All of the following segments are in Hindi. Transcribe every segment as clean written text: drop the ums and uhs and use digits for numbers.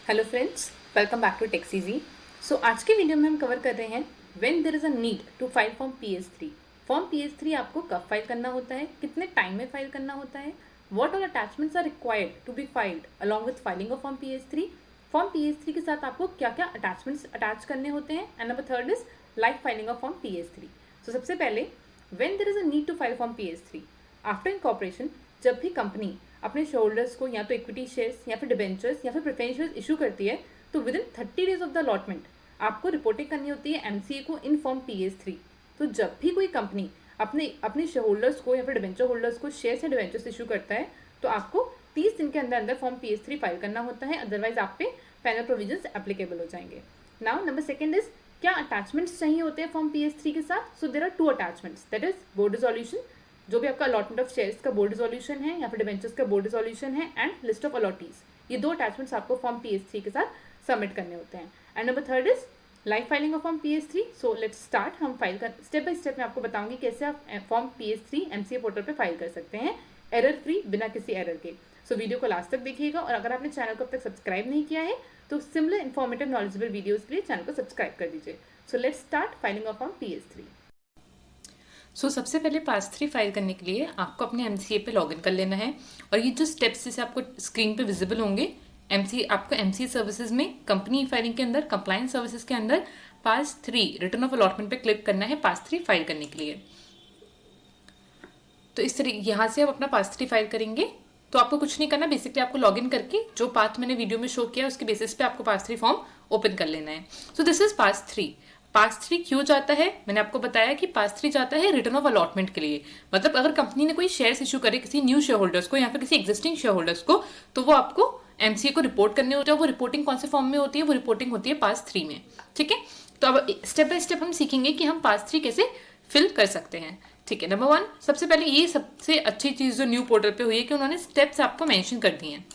Hello friends, welcome back to tax easy. सो आज के वीडियो में हम कवर कर रहे हैं when there is a need to file form PS3। Form PS3 आपको कब फाइल करना होता है, कितने टाइम में फाइल करना होता है, what all attachments are required to be filed along with filing of form PS3। Form PS3 के साथ आपको क्या क्या अटैचमेंट्स अटैच करने होते हैं, and number third is live filing of form PS3। So सबसे पहले when there is a need to file form PS3 after incorporation, जब भी कंपनी अपने शेयर होल्डर्स को या तो इक्विटी शेयर्स या फिर डिबेंचर्स या फिर प्रेफरेंस शेयर्स इशू करती है, तो with in 30 days of the allotment आपको रिपोर्टिंग करनी होती है एमसीए को इन फॉर्म PS3। तो जब भी कोई कंपनी अपने शेयर होल्डर्स को या फिर डिबेंचर होल्डर्स को शेयर्स या डिबेंचर्स इशू करता है, तो आपको 30 दिन के अंदर अंदर फॉर्म PS3 फाइल करना होता है, अदरवाइज आप पे पैनल प्रोविजंस एप्लीकेबल हो जाएंगे। नाउ नंबर सेकंड इज क्या अटैचमेंट्स चाहिए होते हैं फॉर्म PS3 के साथ। So there are 2 attachments, that is board resolution, जो भी आपका अलॉटमेंट ऑफ शेयर्स का बोर्ड रिजोल्यूशन है या फिर डिबेंचर्स का बोर्ड रिजोल्यूशन है, एंड लिस्ट ऑफ अलॉटीज। ये 2 अटैचमेंट्स आपको फॉर्म PS3 के साथ सबमिट करने होते हैं। And number third is live filing of form PS3। So let's start. हम फाइल कर स्टेप बाय स्टेप मैं आपको बताऊंगी कैसे आप फॉर्म PS3 MCA पोर्टल पे फाइल कर सकते हैं एरर फ्री, बिना किसी एरर के। सो वीडियो को लास्ट तक देखिएगा, और अगर आपने चैनल को अब तक सब्सक्राइब नहीं किया है तो सिमिलर इन्फॉर्मेटिव नॉलेजेबल वीडियोज के लिए चैनल को सब्सक्राइब कर दीजिए। So let's start filing of form PS3। सबसे पहले पास 3 फाइल करने के लिए आपको अपने MCA पे लॉगिन कर लेना है, और ये जो स्टेप्स जैसे आपको स्क्रीन पे विजिबल होंगे, आपको MCA सर्विसेज में कंपनी फाइलिंग के अंदर कंप्लायंस सर्विसेज के अंदर पास 3 रिटर्न ऑफ अलॉटमेंट पे क्लिक करना है पास 3 फाइल करने के लिए। तो इस तरह यहाँ से आप अपना पास 3 फाइल करेंगे, तो आपको कुछ नहीं करना, बेसिकली आपको लॉगिन करके जो पाथ मैंने वीडियो में शो किया उसके बेसिस पे आपको पास 3 फॉर्म ओपन कर लेना है। So this is pass 3। पास 3 क्यों जाता है, मैंने आपको बताया कि पास 3 जाता है रिटर्न ऑफ अलॉटमेंट के लिए। मतलब अगर कंपनी ने कोई शेयर्स इशू करे किसी न्यू शेयर होल्डर्स को या फिर किसी एग्जिस्टिंग शेयर होल्डर्स को, तो वो आपको MCA को रिपोर्ट करने होता है। वो रिपोर्टिंग कौन से फॉर्म में होती है, वो रिपोर्टिंग होती है पास 3 में। ठीक है, तो अब स्टेप बाय स्टेप हम सीखेंगे कि हम पास 3 कैसे फिल कर सकते हैं। ठीक है, नंबर 1, सबसे पहले ये सबसे अच्छी चीज जो न्यू पोर्टल पे हुई है कि उन्होंने स्टेप्स आपको मेंशन कर दिए हैं।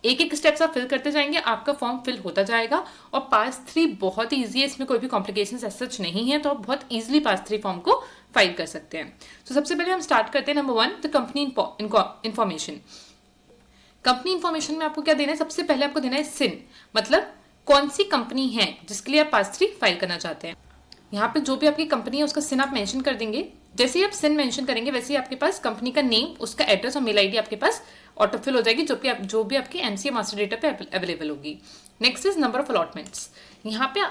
एक एक स्टेप्स आप फिल करते जाएंगे, आपका फॉर्म फिल होता जाएगा। और पास 3 बहुत ही ईजी है, इसमें कोई भी कॉम्प्लिकेशंस ऐसा सच नहीं है, तो आप बहुत ईजिली पास 3 फॉर्म को फाइल कर सकते हैं। तो सबसे पहले हम स्टार्ट करते हैं। Number 1, the company information. Company information में आपको क्या देना है, सबसे पहले आपको देना है सिन, मतलब कौन सी कंपनी है जिसके लिए आप पास 3 फाइल करना चाहते हैं। यहाँ पे जो भी आपकी कंपनी है उसका सिन आप मेंशन कर देंगे। जैसे ही आप सिन मेंशन करेंगे वैसे ही आपके पास कंपनी का नेम, उसका एड्रेस और मेल आईडी आपके पास ऑटोफिल हो जाएगी, जो भी आपके MCA मास्टर डेटा पे अवेलेबल होगी। Next is number of allotments. यहाँ पे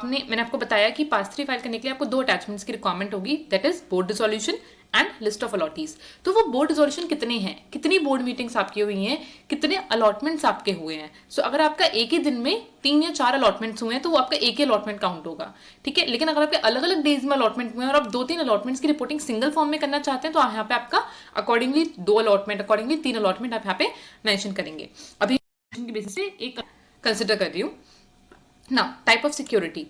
मैंने आपको बताया कि पास 3 फाइल करने के लिए आपको 2 अटैचमेंट्स की रिक्वायरमेंट होगी, that is board resolution and list of allottees. तो वो बोर्ड रिजोल्यूशन कितने हैं, कितनी बोर्ड मीटिंग्स आपकी हुई हैं, कितने अलॉटमेंट्स आपके हुए हैं। सो अगर आपका एक ही दिन में 3 या 4 अलॉटमेंट्स हुए हैं तो वो आपका एक ही अलॉटमेंट काउंट होगा। ठीक है, लेकिन अगर आपके अलग अलग डेज में अलॉटमेंट हुए हैं और आप 2-3 अलॉटमेंट्स की रिपोर्टिंग सिंगल फॉर्म में करना चाहते हैं, तो यहाँ पे आपका अकॉर्डिंगली 2 अलॉटमेंट, अकॉर्डिंगली 3 अलॉटमेंट आप यहाँ पे मेंशन करेंगे। अभी की बेसिस से एक कंसिडर कर रही हूँ ना। टाइप ऑफ सिक्योरिटी,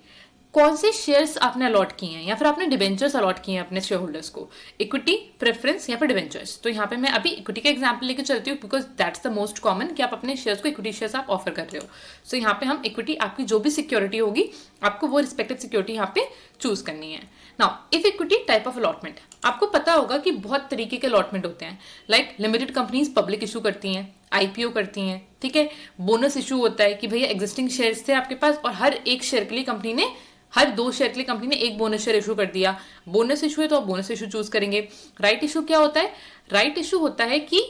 कौन से शेयर्स आपने अलॉट किए हैं या फिर आपने डिबेंचर्स अलॉट किए हैं अपने शेयर होल्डर्स को, इक्विटी, प्रेफरेंस या फिर डिबेंचर्स। तो यहाँ पे मैं अभी इक्विटी का एग्जांपल लेके चलती हूँ, because that's the most common कि आप अपने शेयर्स को इक्विटी शेयर्स आप ऑफर कर रहे हो। सो यहाँ पे हम इक्विटी, आपकी जो भी सिक्योरिटी होगी आपको वो रिस्पेक्टिव सिक्योरिटी यहाँ पे चूज करनी है। Now if equity type of allotment, आपको पता होगा कि बहुत तरीके के अलॉटमेंट होते हैं। Like limited companies public issue करती हैं, IPO करती हैं। ठीक है, बोनस इशू होता है कि भैया एग्जिस्टिंग शेयर्स थे आपके पास और हर 1 शेयर के लिए कंपनी ने, हर 2 शेयर के लिए कंपनी ने 1 बोनस शेयर इशू कर दिया। बोनस इशू है तो आप बोनस इशू चूज करेंगे। राइट इशू क्या होता है, राइट इशू होता है कि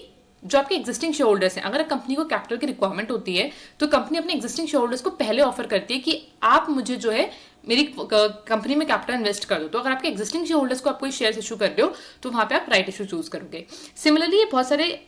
जो आपके एग्जिस्टिंग शेयर होल्डर्स हैं, अगर कंपनी को कैपिटल की रिक्वायरमेंट होती है तो कंपनी अपने एग्जिस्टिंग शेयर होल्डर्स को पहले ऑफर करती है कि आप मुझे जो है मेरी कंपनी में कैपिटल इन्वेस्ट कर दो। तो अगर आपके एग्जिस्टिंग शेयर होल्डर्स को आप कोई शेयर इशू कर रहे हो तो वहां पे आप राइट इशू चूज करोगे। सिमिलरली बहुत सारे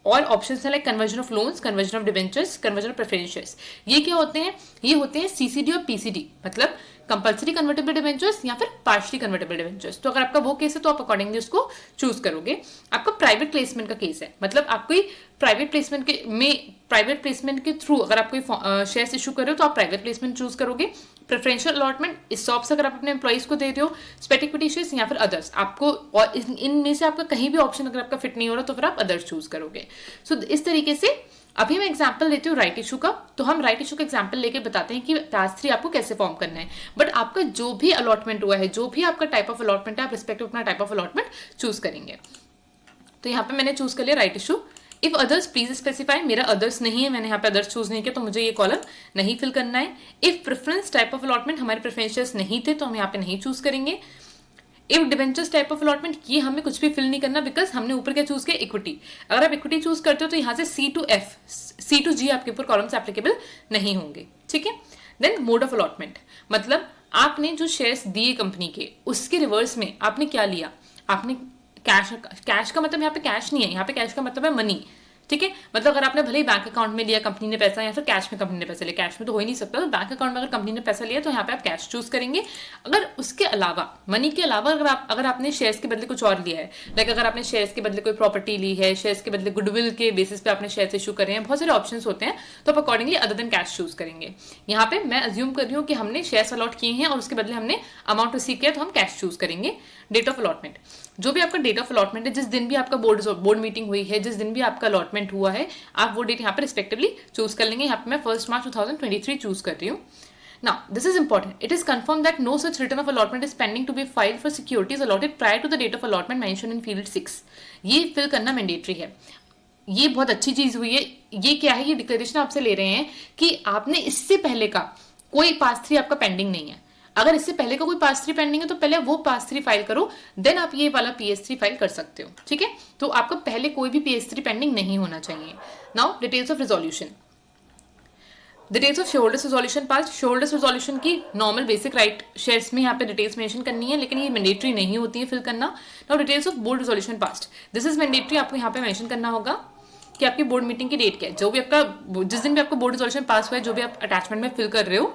और ऑप्शंस हैं, like conversion of loans, conversion of debentures, conversion of preference shares. ये क्या होते हैं, ये होते हैं CCD और PCD, मतलब कंपल्सरी कन्वर्टेबल डिबेंचर्स या फिर पार्शली कन्वर्टेबल डिबेंचर्स। तो अगर आपका वो केस है तो आप अकॉर्डिंगली उसको चूज करोगे। आपका प्राइवेट प्लेसमेंट का केस है, मतलब आप कोई प्राइवेट प्लेसमेंट के थ्रू अगर आप कोई शेयर्स इशू कर रहे हो तो आप प्राइवेट प्लेसमेंट चूज करोगे। प्रेफरेंशियल अलॉटमेंट, इस स्टॉक्स अगर आप अपने एम्प्लॉइज को दे रहे हो, स्पेट इक्विटी शेयर्स या फिर अदर्स, आपको और इनमें से आपका कहीं भी ऑप्शन अगर आपका फिट नहीं हो रहा तो फिर आप अदर्स चूज करोगे। सो इस तरीके से अभी मैं एग्जांपल लेती हूँ राइट इशू का। तो हम राइट इशू का एग्जांपल लेके बताते हैं कि पास 3 आपको कैसे फॉर्म करना है। बट आपका जो भी अलॉटमेंट हुआ है, जो भी आपका टाइप ऑफ अलॉटमेंट है, आप रिस्पेक्टिव अपना टाइप ऑफ अलॉटमेंट चूज करेंगे। तो यहाँ पे मैंने चूज कर लिया right issue. If others please specify, मेरा अदर्स नहीं है, मैंने यहाँ पे अदर्स चूज नहीं किया तो मुझे ये कॉलम नहीं फिल करना है। If preference type of allotment, हमारे प्रेफरेंसेस नहीं थे तो हम यहाँ पे नहीं चूज करेंगे। If debentures type of allotment, ये हमें कुछ भी फिल नहीं करना बिकॉज हमने ऊपर क्या चूज किया, इक्विटी। अगर आप इक्विटी चूज करते हो तो यहाँ से C to G आपके ऊपर कॉलम्स एप्लीकेबल नहीं होंगे, ठीक है। देन मोड ऑफ अलॉटमेंट, मतलब आपने जो शेयर्स दिए कंपनी के, उसके रिवर्स में आपने क्या लिया, आपने कैश का मतलब यहाँ पे कैश नहीं है, यहाँ पे कैश का मतलब है मनी, ठीक है। मतलब अगर आपने भले ही बैंक अकाउंट में लिया कंपनी ने पैसा, या फिर कैश में कंपनी ने पैसा लिया, कैश में तो हो ही नहीं सकता, तो बैंक अकाउंट में अगर कंपनी ने पैसा लिया तो यहाँ पे आप कैश चूज करेंगे। अगर उसके अलावा, मनी के अलावा, अगर आपने शेयर्स के बदले कुछ और लिया है, लाइक अगर आपने शेयर्स के बदले कोई प्रॉपर्टी ली है, शेयर्स के बदले गुडविल के बेसिस पे आपने शेयर्स इशू करे हैं, बहुत सारे ऑप्शंस होते हैं, तो आप accordingly other than cash choose करेंगे। यहाँ पे मैं अज्यूम कर रही हूँ कि हमने शेयर्स अलॉट किए हैं और उसके बदले हमने अमाउंट रिसीव किया, तो हम कैश चूज करेंगे। डेट ऑफ अलॉटमेंट, जो भी आपका डेट ऑफ अलॉटमेंट है, जिस दिन भी आपका बोर्ड मीटिंग हुई है, जिस दिन भी आपका अलॉटमेंट हुआ है, आप वो डेट यहाँ पे रिस्पेक्टिवली चूज कर लेंगे। यहाँ पे मैं 1 मार्च 2023 चूज कर रही हूँ। Now, this is important. It is confirmed that no such return of allotment is pending to be filed for securities allotted prior to the date of allotment mentioned in field 6. ये फिल करना मैंडेटरी है। ये बहुत अच्छी चीज हुई है। ये क्या है, ये डिक्लेरेशन आपसे ले रहे हैं कि आपने इससे पहले का कोई पास 3 आपका पेंडिंग नहीं है। अगर इससे पहले का कोई पास 3 पेंडिंग है तो पहले वो पास 3 फाइल करो, देन आप ये वाला PS3 फाइल कर सकते हो, ठीक है। तो आपका पहले कोई भी PS3 पेंडिंग नहीं होना चाहिए। Now details of resolution, details of share holders resolution pass. Share holders resolution की नॉर्मल बेसिक राइट शेयर्स में यहाँ पे डिटेल्स मेंशन करनी है, लेकिन ये मैंडेटरी नहीं होती है फिल करना। Now details of board resolution past, this is mandatory, आपको यहाँ पे मेंशन करना होगा कि आपकी बोर्ड मीटिंग की डेट क्या है, जो भी आपका जिस दिन भी आपका बोर्ड रिजोल्यूशन पास हुआ है, जो भी आप अटैचमेंट में फिल कर रहे हो।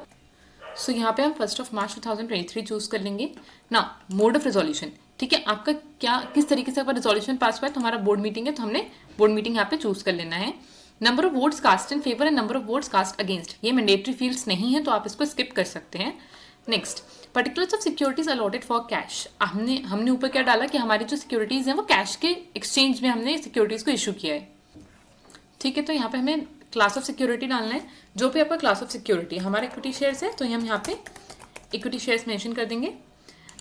सो यहाँ पे हम 1 मार्च 2023 चूज कर लेंगे। ना मोड ऑफ रिजोल्यूशन, ठीक है, आपका क्या किस तरीके से आपका रिजोल्यूशन पास हुआ है, तो हमारा बोर्ड मीटिंग है, तो हमने बोर्ड मीटिंग यहाँ पे चूज कर लेना है। Number of votes cast in favour and number of votes cast against, ये मैंडेटरी फील्ड्स नहीं है तो आप इसको स्किप कर सकते हैं। Next, particulars of securities allotted for cash, हमने ऊपर क्या डाला कि हमारी जो सिक्योरिटीज हैं वो कैश के एक्सचेंज में हमने सिक्योरिटीज को इशू किया है, ठीक है। तो यहाँ पे हमें क्लास ऑफ सिक्योरिटी डालना है, जो भी आपका क्लास ऑफ सिक्योरिटी, हमारे इक्विटी शेयर्स है तो हम यहाँ पे इक्विटी शेयर्स मेंशन कर देंगे।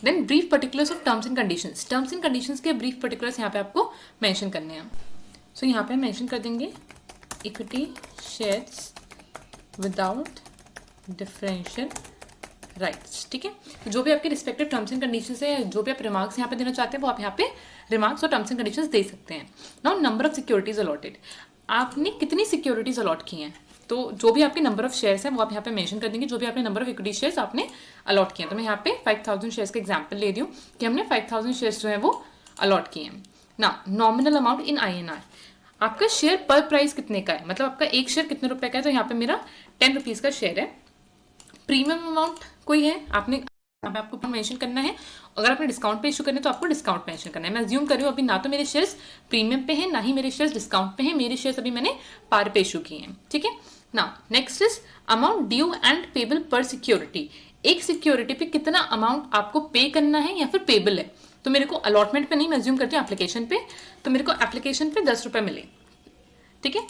Then brief particulars of terms and conditions, terms and conditions के ब्रीफ पर्टिकुलर्स यहाँ पे आपको मेंशन करने हैं। सो यहाँ पे हम मेंशन कर देंगे equity shares without differential rights, ठीक है। तो जो भी आपके रिस्पेक्टिव टर्म्स एंड कंडीशंस है, जो भी आप रिमार्क्स यहाँ पे देना चाहते हैं, वो आप यहाँ पे रिमार्क्स और टर्म्स एंड कंडीशंस दे सकते हैं। Now number of securities allotted, आपने कितनी सिक्योरिटीज अलॉट की हैं, तो जो भी आपके नंबर ऑफ शेयर्स हैं वो आप यहाँ पे मेंशन कर देंगे, जो भी आपने नंबर ऑफ इक्विटी शेयर्स आपने अलॉट किए हैं। तो मैं यहाँ पे 5000 शेयर्स का एग्जांपल ले रही हूँ कि हमने 5000 शेयर्स जो है वो अलॉट किए हैं। ना नॉमिनल अमाउंट इन INR, आपका शेयर पर प्राइस कितने का है, मतलब आपका एक शेयर कितने रुपए का है, तो यहाँ पे मेरा 10 रुपीज का शेयर है। प्रीमियम अमाउंट कोई है, आपने आपको मेंशन करना है। अगर आपने डिस्काउंट पे इशू करना है तो आपको डिस्काउंट मेंशन करना है। मैं अज्यूम कर रही हूँ अभी ना तो मेरे शेयर्स प्रीमियम पे हैं, ना ही मेरे शेयर्स डिस्काउंट पे हैं, मेरे शेयर्स अभी मैंने पार पे इशू किए हैं, ठीक है ना। Next is amount due and payable पर सिक्योरिटी, एक सिक्योरिटी पे कितना अमाउंट आपको पे करना है या फिर पेबल है। तो मेरे को अलॉटमेंट पे नहीं, मैं अज्यूम करती हूँ एप्लीकेशन पे, तो मेरे को एप्लीकेशन पे 10 रुपए मिले, ठीक है।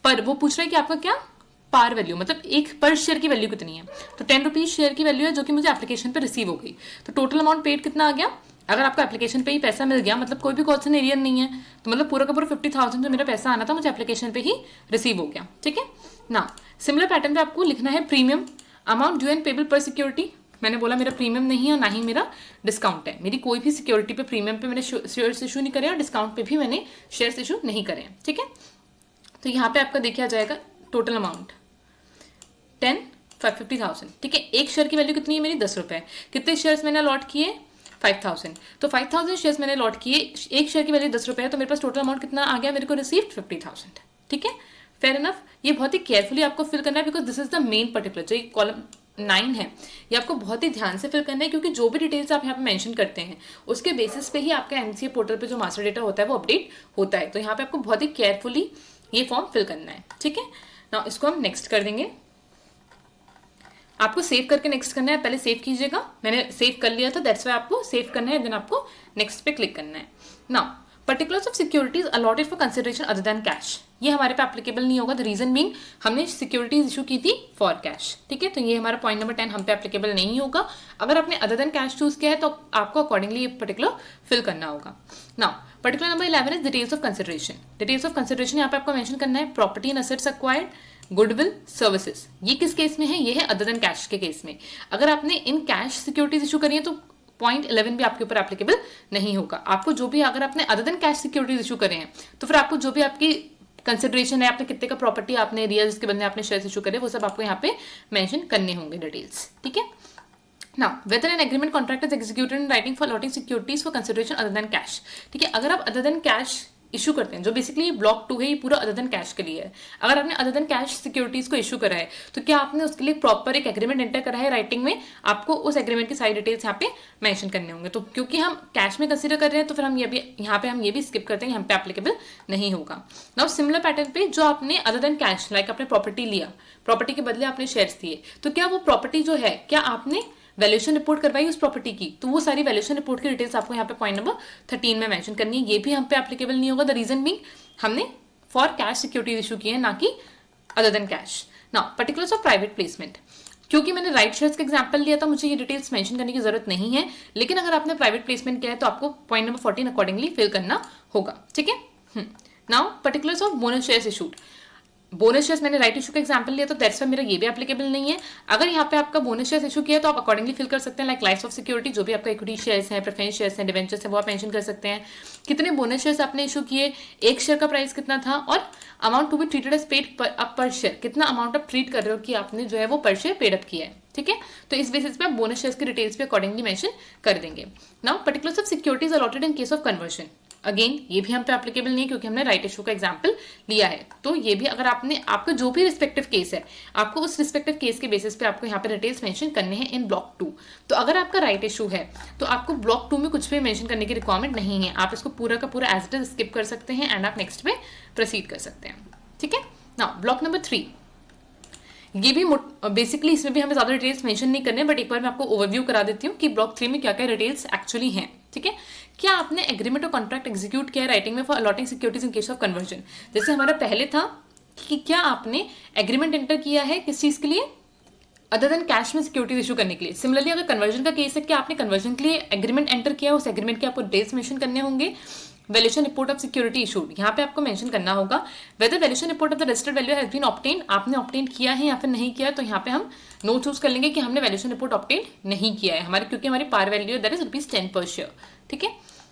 पर वो पूछ रहा है कि आपका क्या पार वैल्यू, मतलब एक पर शेयर की वैल्यू कितनी है, तो 10 रुपीज शेयर की वैल्यू है जो कि मुझे एप्लीकेशन पे रिसीव हो गई। तो टोटल अमाउंट पेड कितना आ गया, अगर आपको एप्लीकेशन पे ही पैसा मिल गया, मतलब कोई भी कॉस्ट एरियर नहीं है, तो मतलब पूरा का पूरा 50,000 जो मेरा पैसा आना था मुझे एप्लीकेशन पे ही रिसीव हो गया, ठीक है ना। सिमिलर पैटर्न पे आपको लिखना है premium amount due and payable पर सिक्योरिटी। मैंने बोला मेरा प्रीमियम नहीं है और ना ही मेरा डिस्काउंट है, मेरी कोई भी सिक्योरिटी पे प्रीमियम पे मैंने शेयर्स इशू नहीं करे और डिस्काउंट पे भी मैंने शेयर्स इशू नहीं करे, ठीक है। तो यहाँ पे आपका देखा जाएगा टोटल अमाउंट 50,000, ठीक है। एक शेयर की वैल्यू कितनी है मेरी 10 रुपए, कितने शेयर्स मैंने अलॉट किए 5000, तो 5000 शेयर्स मैंने अलॉट किए, एक शेयर की वैल्यू 10 रुपए है, तो मेरे पास टोटल अमाउंट कितना आ गया मेरे को रिसीव्ड 50,000, ठीक है। फेयर इनफ, ये बहुत ही केयरफुली आपको फिल करना है because this is the main particular, जो कॉलम 9 है ये आपको बहुत ही ध्यान से फिल करना है, क्योंकि जो भी डिटेल्स आप यहाँ पे मेंशन करते हैं उसके बेसिस पे ही आपका MCA पोर्टल पे जो मास्टर डेटा होता है वो अपडेट होता है। तो यहाँ पे आपको बहुत ही केयरफुली ये फॉर्म फिल करना है, ठीक है ना। इसको हम नेक्स्ट कर देंगे, आपको सेव करके नेक्स्ट करना है, पहले सेव कीजिएगा, मैंने सेव कर लिया था, दैट्स वाई आपको सेव करना है, देन आपको नेक्स्ट पे क्लिक करना है। Now particulars of securities allotted for consideration other than cash, ये हमारे पे एप्लीकेबल नहीं होगा। द रीजन बीइंग हमने सिक्योरिटीज इशू की थी फॉर कैश, ठीक है। तो ये हमारा पॉइंट नंबर 10 हम पे एप्लीकेबल नहीं होगा। अगर आपने अदर देन कैश चूज किया है तो आपको अकॉर्डिंगली ये पर्टिकुलर फिल करना होगा। Now particular number 11 is details of consideration. Details of consideration यहाँ पे आपको मेंशन करना है property and assets acquired, goodwill, services. ये किस केस में है? ये है अदर देन कैश के केस में। अगर आपने इन कैश सिक्योरिटीज इशू करी है तो पॉइंट 11 भी आपके ऊपर एप्लीकेबल नहीं होगा। आपको जो भी, अगर आपने other than cash securities issue करे हैं तो फिर आपको जो भी आपकी कंसिडरेशन है, आपने कितने का प्रॉपर्टी आपने रियल जिसके बदले आपने शेयर इशू करे, वो सब आपको यहाँ पे मेंशन करने होंगे डिटेल्स, ठीक है। Now, whether an agreement contract is executed in writing for allotting securities for consideration other than cash, ठीक है। अगर आप other than cash इशू करते हैं, जो बेसिकली ब्लॉक 2 है, ये पूरा अदर देन कैश के लिए है। अगर आपने अदर देन कैश सिक्योरिटीज को इशू करा है तो क्या आपने उसके लिए प्रॉपर एक एग्रीमेंट एंटर करा है राइटिंग में, आपको उस एग्रीमेंट की सारी डिटेल्स यहाँ पे मेंशन करने होंगे। तो क्योंकि हम कैश में कंसीडर कर रहे हैं तो फिर हम ये भी यहाँ पे हम ये भी स्किप करते हैं, यहाँ पे एप्लीकेबल नहीं होगा। नाउ सिमिलर पैटर्न पे जो आपने अदर देन कैश लाइक आपने प्रॉपर्टी लिया, प्रॉपर्टी के बदले आपने शेयर्स दिए, तो क्या वो प्रॉपर्टी जो है, क्या आपने वैल्यूएशन रिपोर्ट करवाई उस प्रॉपर्टी की, तो वो सारी वैल्यूएशन रिपोर्ट की डिटेल्स आपको यहाँ पे पॉइंट नंबर 13 में मेंशन करनी है। ये भी हम पे एप्लीकेबल नहीं होगा। द रीजन बीइंग हमने फॉर कैश सिक्योरिटीज इशू की है, ना कि other than cash. Now particulars of private placement, क्योंकि मैंने राइट शेयर्स का एग्जांपल लिया था, मुझे ये डिटेल्स मेंशन करने की जरूरत नहीं है। लेकिन अगर आपने प्राइवेट प्लेसमेंट किया है तो आपको पॉइंट नंबर 14 अकॉर्डिंगली फिल करना होगा, ठीक है। Now particulars of bonus shares issued. Bonus shares मैंने राइट इशू का एग्जांपल लिया तो दैट्स व्हाई मेरा ये भी एप्लीकेबल नहीं है। अगर यहाँ पे आपका बोनस शेयर्स इशू किया है तो आप अकॉर्डिंगली फिल कर सकते हैं, लाइक लाइफ ऑफ सिक्योरिटी, जो भी आपका इक्विटी शेयर्स हैं, प्रेफरेंस शेयर्स हैं, डिवेंचर्स हैं, वो आप मेंशन कर सकते हैं। कितने बोनस शेयर्स आपने इशू किए, एक शेयर का प्राइस कितना था, और amount to be treated as paid up पर शेयर, कितना अमाउंट आप ट्रीट कर रहे हो कि आपने जो है वो पर शेयर पेड अप किया है, ठीक है। तो इस बेसिस पे आप बोनस शेयर्स की डिटेल्स भी अकॉर्डिंगली मेंशन कर देंगे। Now particulars of securities allotted in case of conversion, again ये भी हम पे एप्लीकेबल नहीं है क्योंकि हमने राइट इशू का एग्जांपल लिया है। तो ये भी अगर आपने, आपका जो भी रिस्पेक्टिव केस है, आपको उस रिस्पेक्टिव केस के बेसिस पे आपको यहाँ पे डिटेल्स मेंशन करने हैं इन ब्लॉक 2। तो अगर आपका राइट इशू है तो आपको ब्लॉक 2 में कुछ भी मेंशन करने की रिक्वायरमेंट नहीं है, आप इसको पूरा का पूरा एज इट इज स्किप कर सकते हैं एंड आप नेक्स्ट पे प्रोसीड कर सकते हैं, ठीक है। नाउ ब्लॉक नंबर 3, ये भी बेसिकली इसमें भी हमें ज्यादा डिटेल्स मेंशन नहीं करने, बट एक बार मैं आपको ओवरव्यू करा देती हूँ कि ब्लॉक 3 में क्या क्या डिटेल्स एक्चुअली हैं, ठीक है। क्या आपने एग्रीमेंट और कॉन्ट्रैक्ट एग्जीक्यूट किया है राइटिंग में for allotting securities in case of conversion. जैसे हमारा पहले था कि क्या आपने एग्रीमेंट एंटर किया है किस चीज के लिए, अदर देन कैश में सिक्योरिटीज इशू करने के लिए। सिमिलरली अगर कन्वर्जन का केस है, क्या आपने कन्वर्जन के लिए एग्रीमेंट एंटर किया, उस एग्रीमेंट के आपको डेट्स मेंशन करने होंगे। Valuation report of security issued, यहाँ पे आपको मेंशन करना होगा whether valuation report of the registered value has been obtained, आपने ऑब्टेन किया है या फिर नहीं किया है। तो यहाँ पे हम नो चूज कर लेंगे कि हमने वैल्यूएशन रिपोर्ट ऑब्टेन नहीं किया है हमारे, क्योंकि हमारी पार वैल्यू दैट इज ₹10 पर शेयर, ठीक है।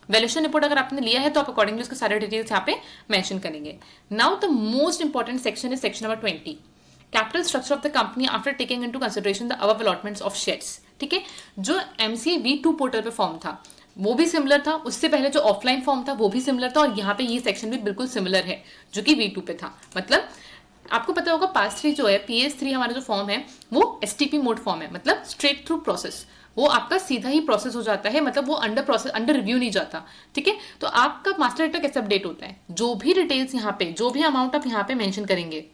वैल्यूएशन रिपोर्ट अगर आपने लिया है तो आप अकॉर्डिंगली उसके सारे डिटेल्स यहाँ पे मेंशन करेंगे। Now the most important section is section number 20, capital structure of the company after taking into consideration the above allotments of shares, ठीक है। जो एमसीए V2 पोर्टल पे फॉर्म था वो भी सिमिलर था, उससे पहले जो ऑफलाइन फॉर्म था वो भी सिमिलर था, और यहाँ पे ये सेक्शन भी बिल्कुल सिमिलर है जो कि V2 पे था। मतलब आपको पता होगा पास 3 जो है, PS3 हमारा जो फॉर्म है वो STP मोड फॉर्म है, मतलब स्ट्रेट थ्रू प्रोसेस, वो आपका सीधा ही प्रोसेस हो जाता है, मतलब वो अंडर रिव्यू नहीं जाता, ठीक है। तो आपका मास्टर डेटा कैसे अपडेट होता है, जो भी डिटेल्स यहाँ पे, जो भी अमाउंट आप यहाँ पे मेंशन करेंगे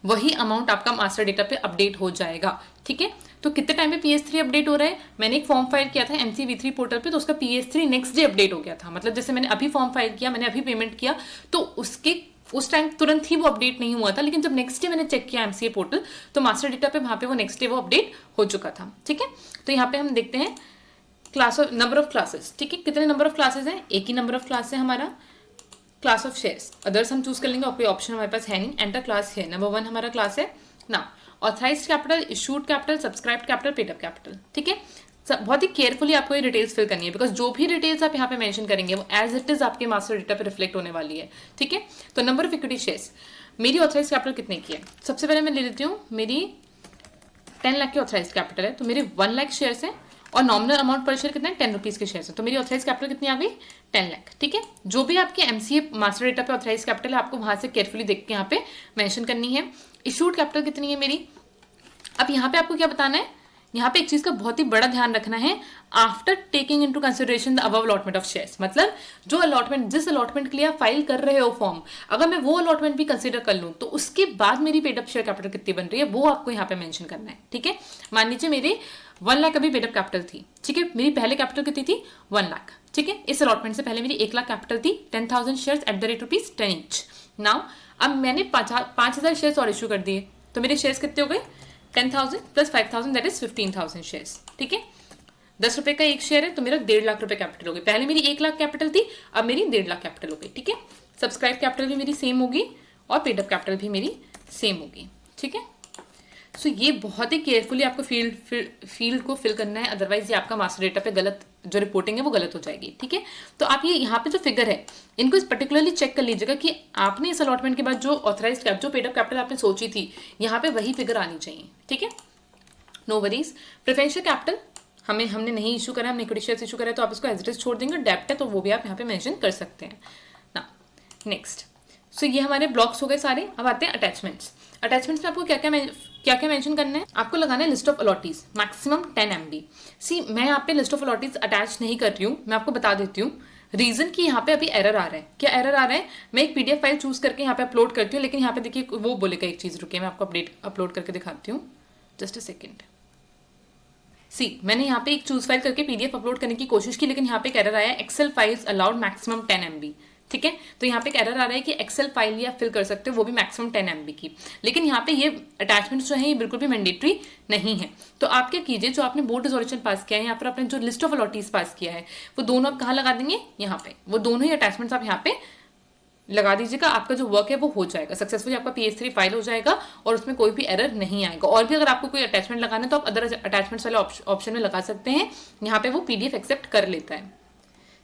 वही अमाउंट आपका मास्टर डेटा पे अपडेट हो जाएगा, ठीक है। तो कितने टाइम पे PS3 अपडेट हो रहा है, मैंने एक फॉर्म फाइल किया था MCV3 पोर्टल पे, तो उसका PS3 नेक्स्ट डे अपडेट हो गया था। मतलब जैसे मैंने अभी फॉर्म फाइल किया, मैंने अभी पेमेंट किया, तो उसके उस टाइम तुरंत ही वो अपडेट नहीं हुआ था, लेकिन जब नेक्स्ट डे मैंने चेक किया MCA पोर्टल तो मास्टर डेटा पे वहां पे वो नेक्स्ट डे वो अपडेट हो चुका था, ठीक है। तो यहाँ पे हम देखते हैं class of number of classes, ठीक है। कितने नंबर ऑफ क्लासेस हैं, एक ही नंबर ऑफ क्लास है हमारा। क्लास ऑफ शेयर्स, अदर्स हम चूज कर लेंगे और कोई ऑप्शन हमारे पास है नहीं। एंटर क्लास है, नंबर 1 हमारा क्लास है ना। Authorised capital, issued capital, subscribed capital, paid up capital, ठीक है। बहुत ही केयरफुली आपको ये डिटेल्स फिल करनी है, बिकॉज जो भी डिटेल्स आप यहाँ पे मेंशन करेंगे वो एज इट इज आपके मास्टर डेटा पे रिफ्लेक्ट होने वाली है, ठीक है। तो नंबर ऑफ इक्विटी शेयर्स, मेरी ऑथराइज कैपिटल कितने की है, सबसे पहले मैं ले लेती हूँ, मेरी 10 लाख की ऑथराइज कैपिटल है, तो मेरे 1 लाख शेयर्स है, और नॉमिनल अमाउंट पर शेयर कितना है, 10 रुपीज के शेयर है, तो मेरी ऑथराइज कैपिटल कितनी आ गई, 10 लाख, ठीक है। जो भी आपके MCA मास्टर डेटा पे ऑथराइज कैपिटल है आपको वहां से केयरफुली देख के यहाँ पे मेंशन करनी है। इशूड कैपिटल कितनी है मेरी, अब यहाँ पे आपको क्या बताना है, यहाँ पे एक चीज का बहुत ही बड़ा ध्यान रखना है, after taking into consideration the above allotment of shares, मतलब जो अलॉटमेंट, जिस अलॉटमेंट के लिए आप फाइल कर रहे हो फॉर्म, अगर मैं वो अलॉटमेंट भी कंसिडर कर लूं तो उसके बाद मेरी पेड अप शेयर कैपिटल कितनी बन रही है वो आपको यहाँ पे मेंशन करना है, ठीक है। मान लीजिए मेरे 1 लाख अभी पेड अप कैपिटल थी, ठीक है। मेरी पहले कैपिटल कितनी थी, 1 लाख, ठीक है। इस अलॉटमेंट से पहले मेरी 1 लाख कैपिटल थी, 10,000 shares at the rate ₹10 each, now अब मैंने 5,000 शेयर्स और इशू कर दिए, तो मेरे शेयर्स कितने हो गए? 10,000 प्लस 5,000 दैट इज 15,000 शेयर्स। ठीक है, 10 रुपए का एक शेयर है तो मेरा 1.5 लाख रुपए कैपिटल हो गई। पहले मेरी 1 लाख कैपिटल थी, अब मेरी 1.5 लाख कैपिटल हो गई। ठीक है, सब्सक्राइब कैपिटल भी मेरी सेम होगी और पेड अप कैपिटल भी मेरी सेम होगी। ठीक है, सो ये बहुत ही केयरफुली आपको फील्ड को फिल करना है, अदरवाइज ये आपका मास्टर डेटा पे गलत जो रिपोर्टिंग है वो गलत हो जाएगी। ठीक है, तो आप ये यहाँ पे जो फिगर है इनको पर्टिकुलरली चेक कर लीजिएगा कि आपने इस अलॉटमेंट के बाद जो ऑथराइज जो पेड अप कैपिटल आपने सोची थी यहाँ पे वही फिगर आनी चाहिए। ठीक है, नो वरीज। प्रेफरेंशियल कैपिटल हमने नहीं इशू करा, हमने इक्विटी शेयर्स इशू करा, तो आप इसको एज इट इज छोड़ देंगे। डेब्ट है तो वो भी आप यहाँ पे मेंशन कर सकते हैं ना। नेक्स्ट, सो ये हमारे ब्लॉक्स हो गए सारे। अब आते हैं अटैचमेंट्स। अटैचमेंट्स में आपको क्या क्या मेंशन करना है? आपको लगाना है list of allottees maximum 10 MB। सी मैं यहाँ पे लिस्ट ऑफ अलॉटीज अटैच नहीं कर रही हूँ, मैं आपको बता देती हूँ रीजन कि यहाँ पे अभी एरर आ रहा है। क्या एरर आ रहा है? मैं एक PDF फाइल चूज करके यहाँ पे अपलोड करती हूँ, लेकिन यहाँ पे देखिए वो बोलेगा एक चीज, रुकिए मैं आपको अपलोड करके दिखाती हूँ, जस्ट अ सेकेंड। सी मैंने यहाँ पे एक चूज फाइल करके PDF अपलोड करने की कोशिश की, लेकिन यहाँ पे एक एरर आया, excel files allowed maximum 10 MB। ठीक है, तो यहाँ पे एक एरर आ रहा है कि एक्सेल फाइल ही आप फिल कर सकते हो, वो भी मैक्सिमम 10 MB की। लेकिन यहाँ पे ये अटैचमेंट्स जो है ये बिल्कुल भी मैंडेटरी नहीं है। तो आप क्या कीजिए, जो आपने बोर्ड रिजोल्यूशन पास किया है, यहाँ पर आपने जो लिस्ट ऑफ अलॉटीज पास किया है वो दोनों आप कहाँ लगा देंगे? यहाँ पे। वो दोनों ही अटैचमेंट्स आप यहाँ पे लगा दीजिएगा, आपका जो वर्क है वो हो जाएगा सक्सेसफुली, आपका PS3 फाइल हो जाएगा और उसमें कोई भी एरर नहीं आएगा। और भी अगर आपको कोई अटैचमेंट लगाना है तो आप अदर अटैचमेंट्स वाले ऑप्शन में लगा सकते हैं, यहाँ पे वो PDF एक्सेप्ट कर लेता है।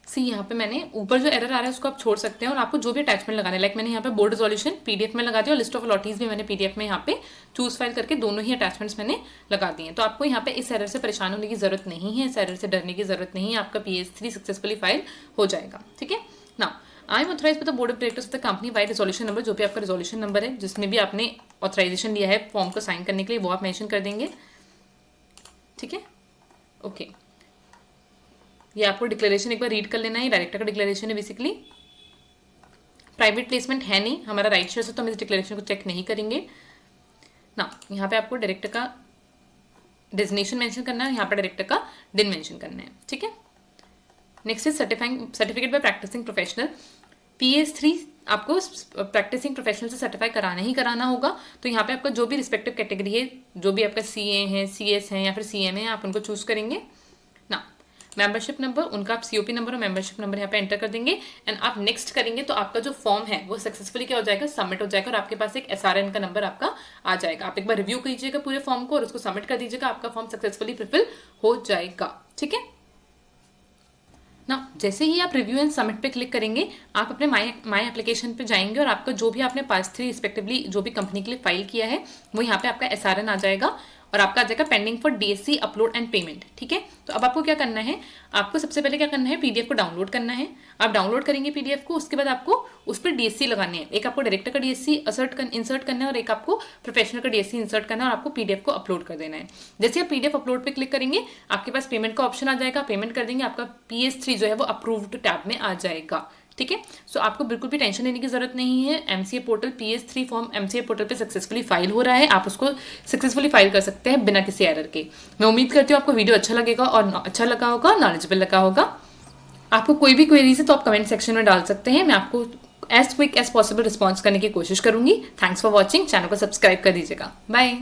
सी यहाँ पे मैंने ऊपर जो एरर आ रहा है उसको आप छोड़ सकते हैं और आपको जो भी अटैचमेंट लगाना है, लाइक मैंने यहाँ पे बोर्ड रिजोल्यूशन PDF में लगा दिया और लिस्ट ऑफ अलॉटीज भी मैंने PDF में यहाँ पे चूज फाइल करके दोनों ही अटैचमेंट्स मैंने लगा दिए। तो आपको यहाँ पे इस एरर से परेशान होने की जरूरत नहीं है, इस एरर से डरने की जरूरत नहीं है, आपका PS3 सक्सेसफुली फाइल हो जाएगा। ठीक है, now I am authorised by the board of directors of the company by resolution number, जो भी आपका रिजोल्यूशन नंबर है जिसमें भी आपने ऑथराइजेशन लिया है फॉर्म को साइन करने के लिए, वो आप मेंशन कर देंगे। ठीक है, ओके, ये आपको डिक्लेरेशन एक बार रीड कर लेना है, डायरेक्टर का डिक्लेरेशन है बेसिकली। प्राइवेट प्लेसमेंट है नहीं, हमारा राइट शेयर है तो हम इस डिक्लेरेशन को चेक नहीं करेंगे ना। यहाँ पे आपको डायरेक्टर का डेजिग्नेशन मेंशन करना है, यहाँ पे डायरेक्टर का दिन मेंशन करना है। ठीक है, next is certificate by practicing professional. PS3 आपको प्रैक्टिसिंग प्रोफेशनल से सर्टिफाई कराना ही कराना होगा। तो यहाँ पे आपका जो भी रिस्पेक्टिव कैटेगरी है, जो भी आपका CA है, CS है या फिर CM है, आप उनको चूज करेंगे ना। मेंबरशिप नंबर, उनका आप COP नंबर और मेंबरशिप नंबर यहाँ पे एंटर कर देंगे एंड आप नेक्स्ट करेंगे तो आपका जो फॉर्म है वो सक्सेसफुली क्या हो जाएगा? सबमिट हो जाएगा और आपके पास एक SRN का नंबर आपका आ जाएगा। आप एक बार रिव्यू कीजिएगा पूरे फॉर्म को और उसको सबमिट कर दीजिएगा, आपका फॉर्म सक्सेसफुली फुलफिल हो जाएगा। ठीक है ना, जैसे ही आप रिव्यू एंड सबमिट पे क्लिक करेंगे, आप अपने माई एप्लीकेशन पे जाएंगे और आपका जो भी आपने PS3 रिस्पेक्टिवली जो भी कंपनी के लिए फाइल किया है वो यहाँ पे आपका SRN आ जाएगा और आपका आ जाएगा pending for DSC upload and payment. ठीक है, तो अब आपको क्या करना है? आपको सबसे पहले क्या करना है? PDF को डाउनलोड करना है। आप डाउनलोड करेंगे PDF को, उसके बाद आपको उस पर DSC लगाने हैं। एक आपको डायरेक्टर का DSC इंसर्ट करना है और एक आपको प्रोफेशनल का DSC इंसर्ट करना है और आपको PDF को अपलोड कर देना है। जैसे आप PDF अपलोड पे क्लिक करेंगे, आपके पास पेमेंट का ऑप्शन आ जाएगा, पेमेंट कर देंगे, आपका PS3 जो है वो अप्रूव्ड टैब में आ जाएगा। ठीक है, सो आपको बिल्कुल भी टेंशन लेने की जरूरत नहीं है। MCA portal PS3 form MCA portal पे सक्सेसफुली फाइल हो रहा है, आप उसको सक्सेसफुली फाइल कर सकते हैं बिना किसी एरर के। मैं उम्मीद करती हूँ आपको वीडियो अच्छा लगेगा और अच्छा लगा होगा, नॉलेजेबल लगा होगा। आपको कोई भी क्वेरीज है तो आप कमेंट सेक्शन में डाल सकते हैं, मैं आपको as quick as possible response करने की कोशिश करूंगी। थैंक्स फॉर वॉचिंग, चैनल को सब्सक्राइब कर दीजिएगा। बाय।